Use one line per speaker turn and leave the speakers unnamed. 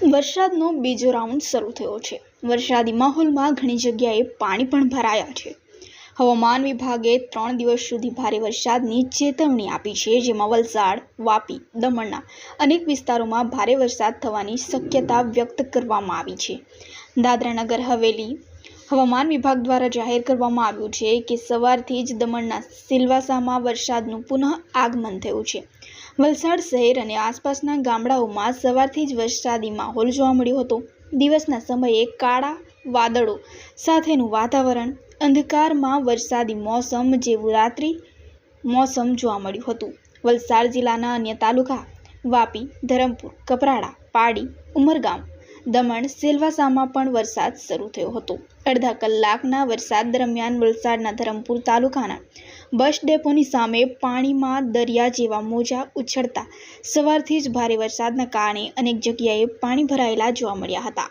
વરસાદનો બીજો રાઉન્ડ શરૂ થયો છે। વરસાદી માહોલમાં ઘણી જગ્યાએ પાણી પણ ભરાયા છે। હવામાન વિભાગે 3 દિવસ સુધી ભારે વરસાદની ચેતવણી આપી છે, જેમાં વલસાડ, વાપી, દમણના અનેક વિસ્તારોમાં ભારે વરસાદ થવાની શક્યતા વ્યક્ત કરવામાં આવી છે। દાદરા નગર હવેલી હવામાન વિભાગ દ્વારા જાહેર કરવામાં આવ્યું છે કે સવારથી જ દમણના સિલવાસામાં વરસાદનું પુનઃ આગમન થયું છે। વલસાડ શહેર અને આસપાસના ગામડાઓમાં સવારથી જ વરસાદી માહોલ જોવા મળ્યો હતો। દિવસના સમયે કાળા વાદળો સાથેનું વાતાવરણ, અંધકારમાં વરસાદી મોસમ જેવું રાત્રિ મોસમ જોવા મળ્યું હતું। વલસાડ જિલ્લાના અન્ય તાલુકા વાપી, ધરમપુર, કપરાડા, પાડી, ઉમરગામ, દમણ, સિલવાસામાં પણ વરસાદ શરૂ થયો હતો। અડધા કલાકના વરસાદ દરમિયાન વલસાડના ધરમપુર તાલુકાના બસ ડેપોની સામે પાણીમાં દરિયા જેવા મોજા ઉછળતા સવારથી જ ભારે વરસાદના કારણે અનેક જગ્યાએ પાણી ભરાયેલા જોવા મળ્યા હતા।